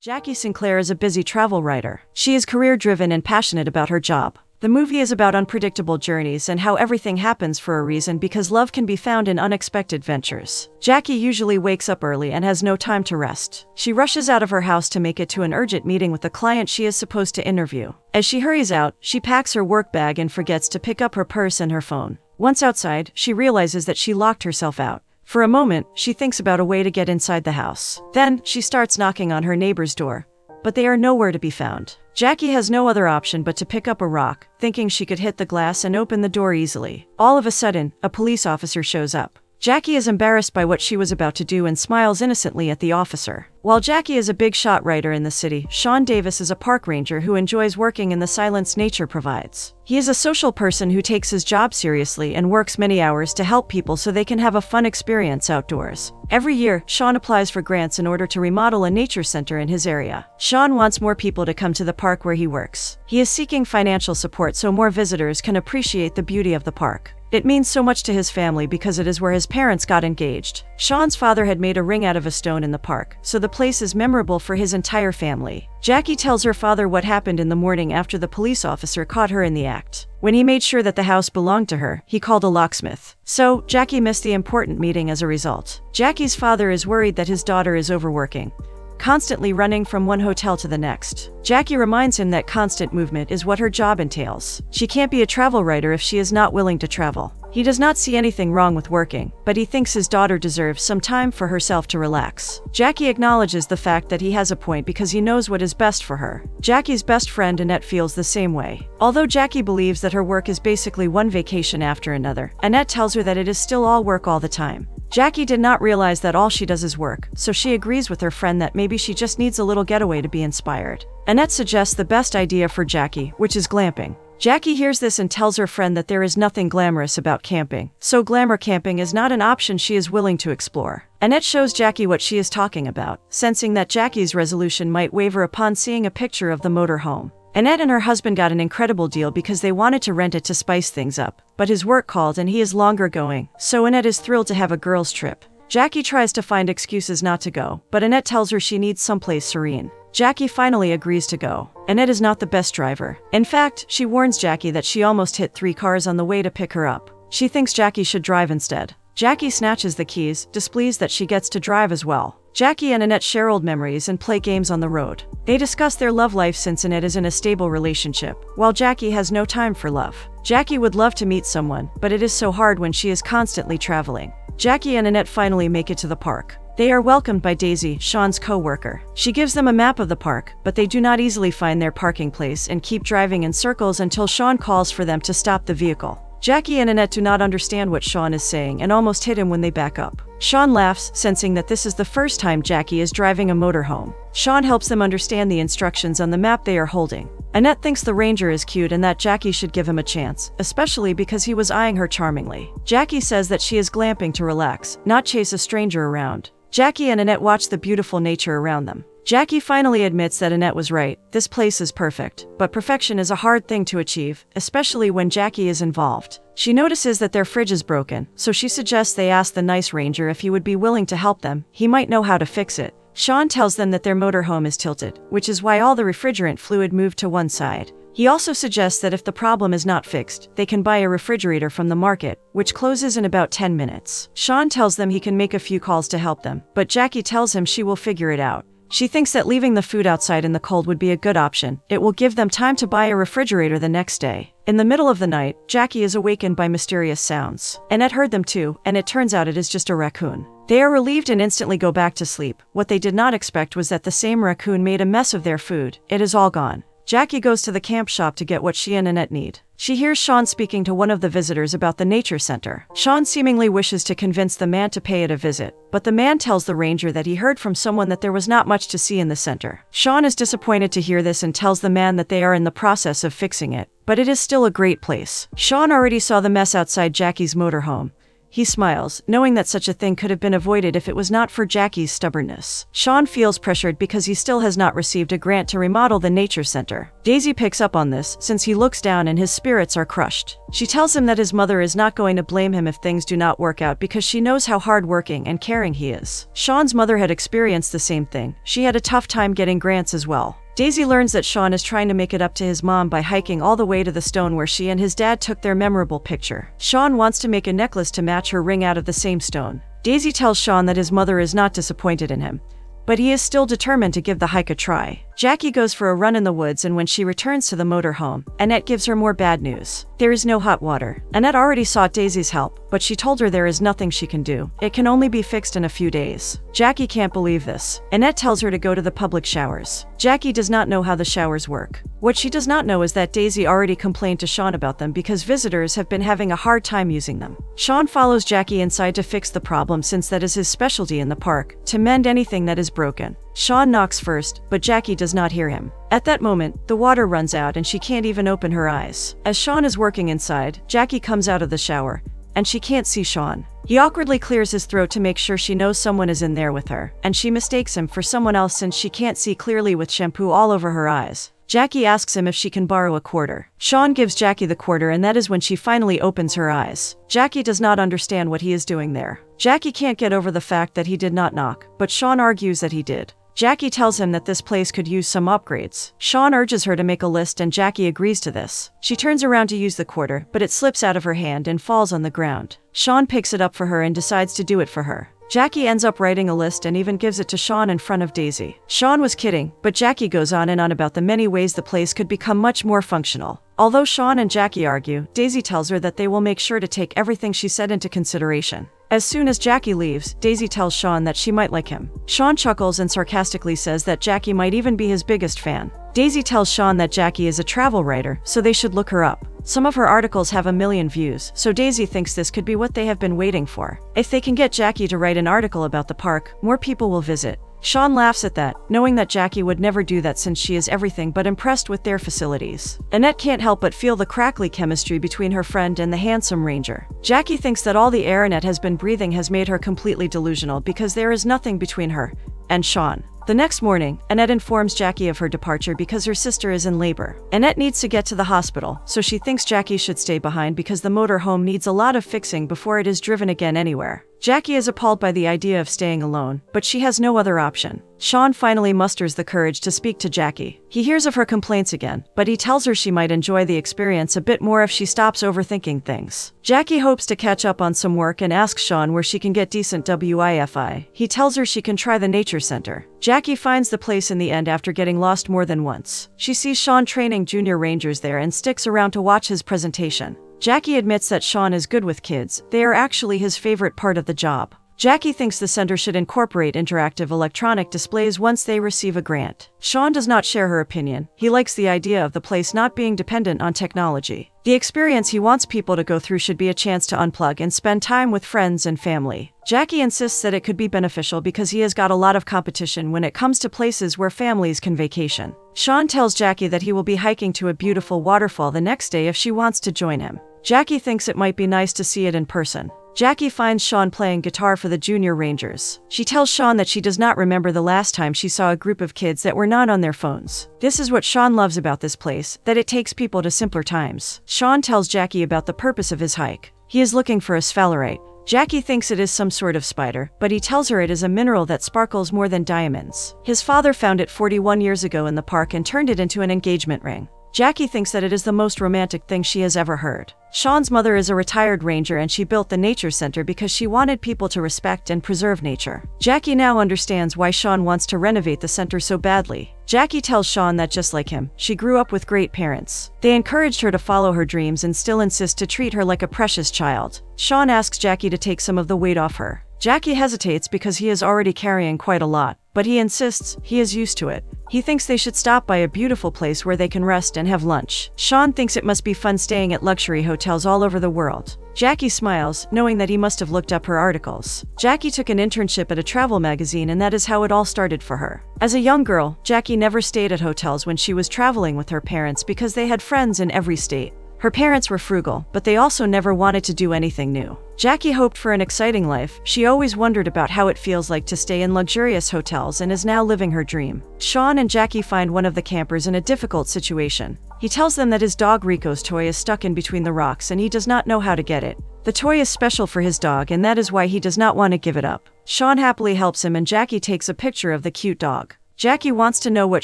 Jackie Sinclair is a busy travel writer. She is career-driven and passionate about her job. The movie is about unpredictable journeys and how everything happens for a reason because love can be found in unexpected ventures. Jackie usually wakes up early and has no time to rest. She rushes out of her house to make it to an urgent meeting with the client she is supposed to interview. As she hurries out, she packs her work bag and forgets to pick up her purse and her phone. Once outside, she realizes that she locked herself out. For a moment, she thinks about a way to get inside the house. Then, she starts knocking on her neighbor's door, but they are nowhere to be found. Jackie has no other option but to pick up a rock, thinking she could hit the glass and open the door easily. All of a sudden, a police officer shows up. Jackie is embarrassed by what she was about to do and smiles innocently at the officer. While Jackie is a big shot writer in the city, Sean Davis is a park ranger who enjoys working in the silence nature provides. He is a social person who takes his job seriously and works many hours to help people so they can have a fun experience outdoors. Every year, Sean applies for grants in order to remodel a nature center in his area. Sean wants more people to come to the park where he works. He is seeking financial support so more visitors can appreciate the beauty of the park. It means so much to his family because it is where his parents got engaged. Sean's father had made a ring out of a stone in the park, so the place is memorable for his entire family. Jackie tells her father what happened in the morning after the police officer caught her in the act. When he made sure that the house belonged to her, he called a locksmith. So, Jackie missed the important meeting as a result. Jackie's father is worried that his daughter is overworking, constantly running from one hotel to the next. Jackie reminds him that constant movement is what her job entails. She can't be a travel writer if she is not willing to travel. He does not see anything wrong with working, but he thinks his daughter deserves some time for herself to relax. Jackie acknowledges the fact that he has a point because he knows what is best for her. Jackie's best friend Annette feels the same way. Although Jackie believes that her work is basically one vacation after another, Annette tells her that it is still all work all the time. Jackie did not realize that all she does is work, so she agrees with her friend that maybe she just needs a little getaway to be inspired. Annette suggests the best idea for Jackie, which is glamping. Jackie hears this and tells her friend that there is nothing glamorous about camping, so glamour camping is not an option she is willing to explore. Annette shows Jackie what she is talking about, sensing that Jackie's resolution might waver upon seeing a picture of the motorhome. Annette and her husband got an incredible deal because they wanted to rent it to spice things up, but his work called and he is longer going, so Annette is thrilled to have a girls' trip. Jackie tries to find excuses not to go, but Annette tells her she needs someplace serene. Jackie finally agrees to go. Annette is not the best driver. In fact, she warns Jackie that she almost hit 3 cars on the way to pick her up. She thinks Jackie should drive instead. Jackie snatches the keys, displeased that she gets to drive as well. Jackie and Annette share old memories and play games on the road. They discuss their love life since Annette is in a stable relationship, while Jackie has no time for love. Jackie would love to meet someone, but it is so hard when she is constantly traveling. Jackie and Annette finally make it to the park. They are welcomed by Daisy, Sean's co-worker. She gives them a map of the park, but they do not easily find their parking place and keep driving in circles until Sean calls for them to stop the vehicle. Jackie and Annette do not understand what Sean is saying and almost hit him when they back up. Sean laughs, sensing that this is the first time Jackie is driving a motorhome. Sean helps them understand the instructions on the map they are holding. Annette thinks the ranger is cute and that Jackie should give him a chance, especially because he was eyeing her charmingly. Jackie says that she is glamping to relax, not chase a stranger around. Jackie and Annette watch the beautiful nature around them. Jackie finally admits that Annette was right. This place is perfect, but perfection is a hard thing to achieve, especially when Jackie is involved. She notices that their fridge is broken, so she suggests they ask the nice ranger if he would be willing to help them. He might know how to fix it. Sean tells them that their motorhome is tilted, which is why all the refrigerant fluid moved to one side. He also suggests that if the problem is not fixed, they can buy a refrigerator from the market, which closes in about 10 minutes. Sean tells them he can make a few calls to help them, but Jackie tells him she will figure it out. She thinks that leaving the food outside in the cold would be a good option. It will give them time to buy a refrigerator the next day. In the middle of the night, Jackie is awakened by mysterious sounds. Annette heard them too, and it turns out it is just a raccoon. They are relieved and instantly go back to sleep. What they did not expect was that the same raccoon made a mess of their food. It is all gone. Jackie goes to the camp shop to get what she and Annette need. She hears Sean speaking to one of the visitors about the nature center. Sean seemingly wishes to convince the man to pay it a visit, but the man tells the ranger that he heard from someone that there was not much to see in the center. Sean is disappointed to hear this and tells the man that they are in the process of fixing it, but it is still a great place. Sean already saw the mess outside Jackie's motorhome. He smiles, knowing that such a thing could have been avoided if it was not for Jackie's stubbornness. Sean feels pressured because he still has not received a grant to remodel the nature center. Daisy picks up on this since he looks down and his spirits are crushed. She tells him that his mother is not going to blame him if things do not work out because she knows how hardworking and caring he is. Sean's mother had experienced the same thing. She had a tough time getting grants as well. Daisy learns that Sean is trying to make it up to his mom by hiking all the way to the stone where she and his dad took their memorable picture. Sean wants to make a necklace to match her ring out of the same stone. Daisy tells Sean that his mother is not disappointed in him, but he is still determined to give the hike a try. Jackie goes for a run in the woods, and when she returns to the motor home, Annette gives her more bad news. There is no hot water. Annette already sought Daisy's help, but she told her there is nothing she can do. It can only be fixed in a few days. Jackie can't believe this. Annette tells her to go to the public showers. Jackie does not know how the showers work. What she does not know is that Daisy already complained to Sean about them because visitors have been having a hard time using them. Sean follows Jackie inside to fix the problem since that is his specialty in the park, to mend anything that is broken. Sean knocks first, but Jackie does not hear him. At that moment, the water runs out and she can't even open her eyes. As Sean is working inside, Jackie comes out of the shower, and she can't see Sean. He awkwardly clears his throat to make sure she knows someone is in there with her, and she mistakes him for someone else since she can't see clearly with shampoo all over her eyes. Jackie asks him if she can borrow a quarter. Sean gives Jackie the quarter, and that is when she finally opens her eyes. Jackie does not understand what he is doing there. Jackie can't get over the fact that he did not knock, but Sean argues that he did. Jackie tells him that this place could use some upgrades. Sean urges her to make a list and Jackie agrees to this. She turns around to use the quarter, but it slips out of her hand and falls on the ground. Sean picks it up for her and decides to do it for her. Jackie ends up writing a list and even gives it to Sean in front of Daisy. Sean was kidding, but Jackie goes on and on about the many ways the place could become much more functional. Although Sean and Jackie argue, Daisy tells her that they will make sure to take everything she said into consideration. As soon as Jackie leaves, Daisy tells Sean that she might like him. Sean chuckles and sarcastically says that Jackie might even be his biggest fan. Daisy tells Sean that Jackie is a travel writer, so they should look her up. Some of her articles have 1 million views, so Daisy thinks this could be what they have been waiting for. If they can get Jackie to write an article about the park, more people will visit. Sean laughs at that, knowing that Jackie would never do that since she is everything but impressed with their facilities. Annette can't help but feel the crackly chemistry between her friend and the handsome ranger. Jackie thinks that all the air Annette has been breathing has made her completely delusional because there is nothing between her and Sean. The next morning, Annette informs Jackie of her departure because her sister is in labor. Annette needs to get to the hospital, so she thinks Jackie should stay behind because the motor home needs a lot of fixing before it is driven again anywhere. Jackie is appalled by the idea of staying alone, but she has no other option. Sean finally musters the courage to speak to Jackie. He hears of her complaints again, but he tells her she might enjoy the experience a bit more if she stops overthinking things. Jackie hopes to catch up on some work and asks Sean where she can get decent Wi-Fi. He tells her she can try the nature center. Jackie finds the place in the end after getting lost more than once. She sees Sean training junior rangers there and sticks around to watch his presentation. Jackie admits that Sean is good with kids. They are actually his favorite part of the job. Jackie thinks the center should incorporate interactive electronic displays once they receive a grant. Sean does not share her opinion. He likes the idea of the place not being dependent on technology. The experience he wants people to go through should be a chance to unplug and spend time with friends and family. Jackie insists that it could be beneficial because he has got a lot of competition when it comes to places where families can vacation. Sean tells Jackie that he will be hiking to a beautiful waterfall the next day if she wants to join him. Jackie thinks it might be nice to see it in person. Jackie finds Sean playing guitar for the junior rangers. She tells Sean that she does not remember the last time she saw a group of kids that were not on their phones. This is what Sean loves about this place, that it takes people to simpler times. Sean tells Jackie about the purpose of his hike. He is looking for a sphalerite. Jackie thinks it is some sort of spider, but he tells her it is a mineral that sparkles more than diamonds. His father found it 41 years ago in the park and turned it into an engagement ring. Jackie thinks that it is the most romantic thing she has ever heard. Sean's mother is a retired ranger and she built the nature center because she wanted people to respect and preserve nature. Jackie now understands why Sean wants to renovate the center so badly. Jackie tells Sean that just like him, she grew up with great parents. They encouraged her to follow her dreams and still insist to treat her like a precious child. Sean asks Jackie to take some of the weight off her. Jackie hesitates because he is already carrying quite a lot, but he insists he is used to it. He thinks they should stop by a beautiful place where they can rest and have lunch. Sean thinks it must be fun staying at luxury hotels all over the world. Jackie smiles, knowing that he must have looked up her articles. Jackie took an internship at a travel magazine and that is how it all started for her. As a young girl, Jackie never stayed at hotels when she was traveling with her parents because they had friends in every state. Her parents were frugal, but they also never wanted to do anything new. Jackie hoped for an exciting life. She always wondered about how it feels like to stay in luxurious hotels and is now living her dream. Sean and Jackie find one of the campers in a difficult situation. He tells them that his dog Rico's toy is stuck in between the rocks and he does not know how to get it. The toy is special for his dog and that is why he does not want to give it up. Sean happily helps him and Jackie takes a picture of the cute dog. Jackie wants to know what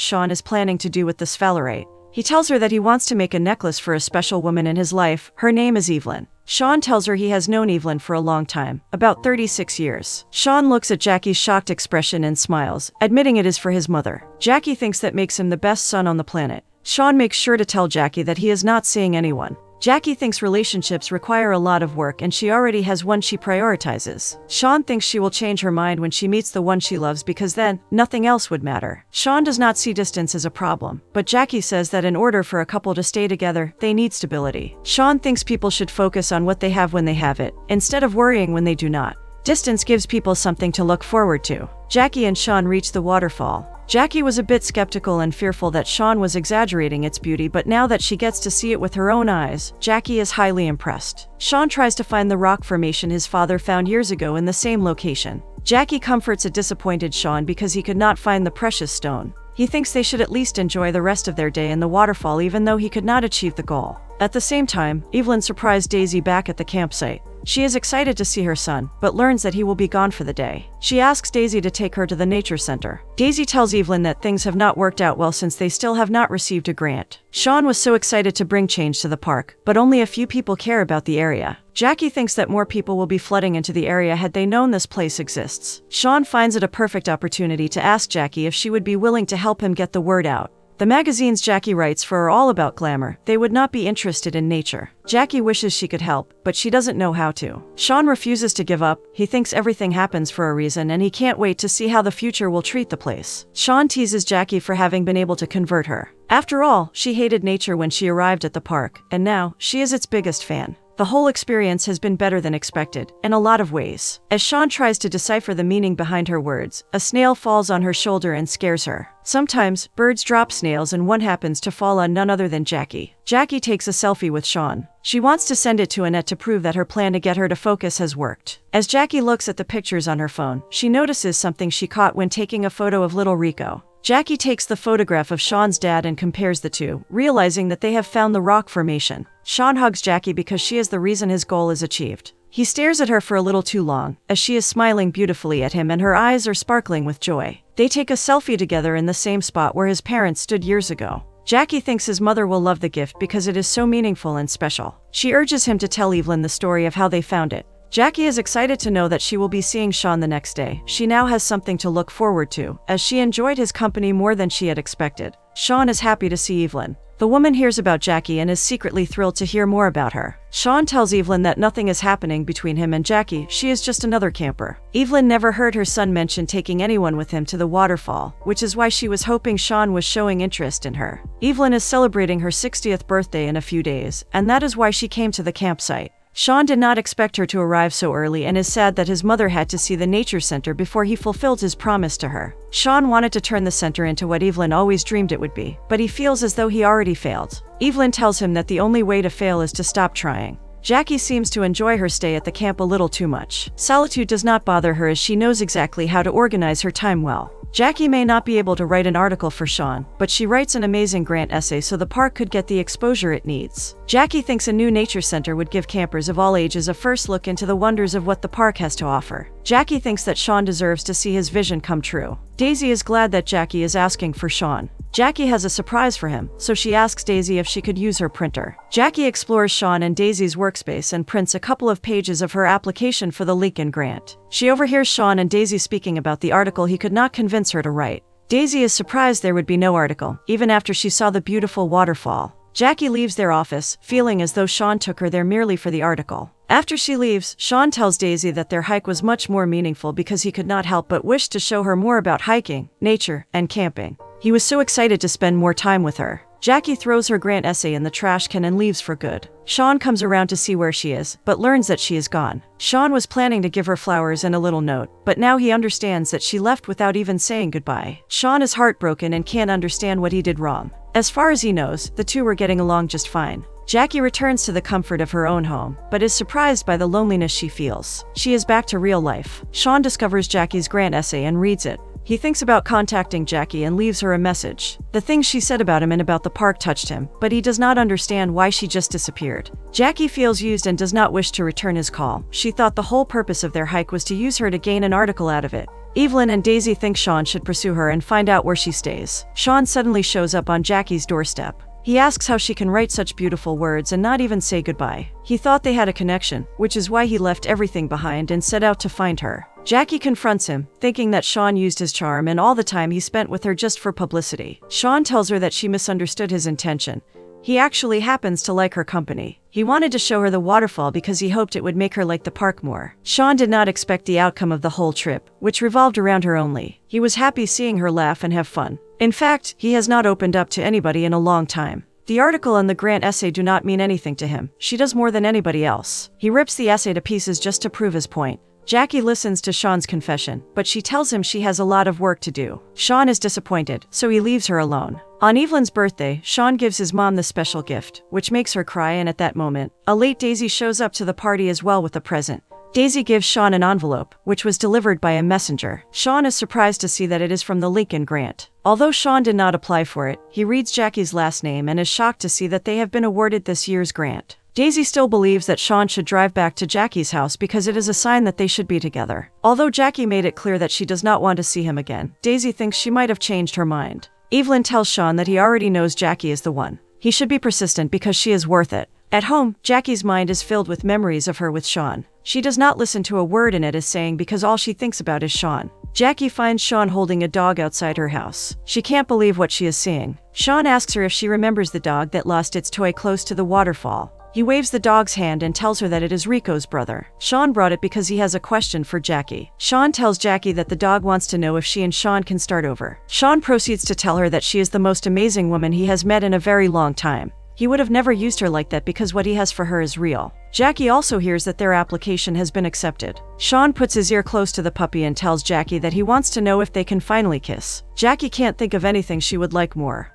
Sean is planning to do with the sphalerite. He tells her that he wants to make a necklace for a special woman in his life. Her name is Evelyn. Sean tells her he has known Evelyn for a long time, about 36 years. Sean looks at Jackie's shocked expression and smiles, admitting it is for his mother. Jackie thinks that makes him the best son on the planet. Sean makes sure to tell Jackie that he is not seeing anyone. Jackie thinks relationships require a lot of work and she already has one she prioritizes. Sean thinks she will change her mind when she meets the one she loves because then, nothing else would matter. Sean does not see distance as a problem, but Jackie says that in order for a couple to stay together, they need stability. Sean thinks people should focus on what they have when they have it, instead of worrying when they do not. Distance gives people something to look forward to. Jackie and Sean reach the waterfall. Jackie was a bit skeptical and fearful that Sean was exaggerating its beauty, but now that she gets to see it with her own eyes, Jackie is highly impressed. Sean tries to find the rock formation his father found years ago in the same location. Jackie comforts a disappointed Sean because he could not find the precious stone. He thinks they should at least enjoy the rest of their day in the waterfall even though he could not achieve the goal. At the same time, Evelyn surprised Daisy back at the campsite. She is excited to see her son, but learns that he will be gone for the day. She asks Daisy to take her to the nature center. Daisy tells Evelyn that things have not worked out well since they still have not received a grant. Sean was so excited to bring change to the park, but only a few people care about the area. Jackie thinks that more people will be flooding into the area had they known this place exists. Sean finds it a perfect opportunity to ask Jackie if she would be willing to help him get the word out. The magazines Jackie writes for are all about glamour. They would not be interested in nature. Jackie wishes she could help, but she doesn't know how to. Sean refuses to give up. He thinks everything happens for a reason and he can't wait to see how the future will treat the place. Sean teases Jackie for having been able to convert her. After all, she hated nature when she arrived at the park, and now she is its biggest fan. The whole experience has been better than expected, in a lot of ways. As Sean tries to decipher the meaning behind her words, a snail falls on her shoulder and scares her. Sometimes, birds drop snails and one happens to fall on none other than Jackie. Jackie takes a selfie with Sean. She wants to send it to Annette to prove that her plan to get her to focus has worked. As Jackie looks at the pictures on her phone, she notices something she caught when taking a photo of little Rico. Jackie takes the photograph of Sean's dad and compares the two, realizing that they have found the rock formation. Sean hugs Jackie because she is the reason his goal is achieved. He stares at her for a little too long, as she is smiling beautifully at him and her eyes are sparkling with joy. They take a selfie together in the same spot where his parents stood years ago. Jackie thinks his mother will love the gift because it is so meaningful and special. She urges him to tell Evelyn the story of how they found it. Jackie is excited to know that she will be seeing Sean the next day. She now has something to look forward to, as she enjoyed his company more than she had expected. Sean is happy to see Evelyn. The woman hears about Jackie and is secretly thrilled to hear more about her. Sean tells Evelyn that nothing is happening between him and Jackie, she is just another camper. Evelyn never heard her son mention taking anyone with him to the waterfall, which is why she was hoping Sean was showing interest in her. Evelyn is celebrating her 60th birthday in a few days, and that is why she came to the campsite. Sean did not expect her to arrive so early and is sad that his mother had to see the nature center before he fulfilled his promise to her. Sean wanted to turn the center into what Evelyn always dreamed it would be, but he feels as though he already failed. Evelyn tells him that the only way to fail is to stop trying. Jackie seems to enjoy her stay at the camp a little too much. Solitude does not bother her as she knows exactly how to organize her time well. Jackie may not be able to write an article for Sean, but she writes an amazing grant essay so the park could get the exposure it needs. Jackie thinks a new nature center would give campers of all ages a first look into the wonders of what the park has to offer. Jackie thinks that Sean deserves to see his vision come true. Daisy is glad that Jackie is asking for Sean. Jackie has a surprise for him, so she asks Daisy if she could use her printer. Jackie explores Sean and Daisy's workspace and prints a couple of pages of her application for the Lincoln grant. She overhears Sean and Daisy speaking about the article he could not convince her to write. Daisy is surprised there would be no article, even after she saw the beautiful waterfall. Jackie leaves their office, feeling as though Sean took her there merely for the article. After she leaves, Sean tells Daisy that their hike was much more meaningful because he could not help but wish to show her more about hiking, nature, and camping. He was so excited to spend more time with her. Jackie throws her grant essay in the trash can and leaves for good. Sean comes around to see where she is, but learns that she is gone. Sean was planning to give her flowers and a little note, but now he understands that she left without even saying goodbye. Sean is heartbroken and can't understand what he did wrong. As far as he knows, the two were getting along just fine. Jackie returns to the comfort of her own home, but is surprised by the loneliness she feels. She is back to real life. Sean discovers Jackie's grant essay and reads it. He thinks about contacting Jackie and leaves her a message. The things she said about him and about the park touched him, but he does not understand why she just disappeared. Jackie feels used and does not wish to return his call. She thought the whole purpose of their hike was to use her to gain an article out of it. Evelyn and Daisy think Sean should pursue her and find out where she stays. Sean suddenly shows up on Jackie's doorstep. He asks how she can write such beautiful words and not even say goodbye. He thought they had a connection, which is why he left everything behind and set out to find her. Jackie confronts him, thinking that Sean used his charm and all the time he spent with her just for publicity. Sean tells her that she misunderstood his intention. He actually happens to like her company. He wanted to show her the waterfall because he hoped it would make her like the park more. Sean did not expect the outcome of the whole trip, which revolved around her only. He was happy seeing her laugh and have fun. In fact, he has not opened up to anybody in a long time. The article and the grant essay do not mean anything to him. She does more than anybody else. He rips the essay to pieces just to prove his point. Jackie listens to Sean's confession, but she tells him she has a lot of work to do. Sean is disappointed, so he leaves her alone. On Evelyn's birthday, Sean gives his mom the special gift, which makes her cry, and at that moment, a late Daisy shows up to the party as well with a present. Daisy gives Sean an envelope, which was delivered by a messenger. Sean is surprised to see that it is from the Lincoln grant. Although Sean did not apply for it, he reads Jackie's last name and is shocked to see that they have been awarded this year's grant. Daisy still believes that Sean should drive back to Jackie's house because it is a sign that they should be together. Although Jackie made it clear that she does not want to see him again, Daisy thinks she might have changed her mind. Evelyn tells Sean that he already knows Jackie is the one. He should be persistent because she is worth it. At home, Jackie's mind is filled with memories of her with Sean. She does not listen to a word Annette is saying because all she thinks about is Sean. Jackie finds Sean holding a dog outside her house. She can't believe what she is seeing. Sean asks her if she remembers the dog that lost its toy close to the waterfall. He waves the dog's hand and tells her that it is Rico's brother. Sean brought it because he has a question for Jackie. Sean tells Jackie that the dog wants to know if she and Sean can start over. Sean proceeds to tell her that she is the most amazing woman he has met in a very long time. He would have never used her like that because what he has for her is real. Jackie also hears that their application has been accepted. Sean puts his ear close to the puppy and tells Jackie that he wants to know if they can finally kiss. Jackie can't think of anything she would like more.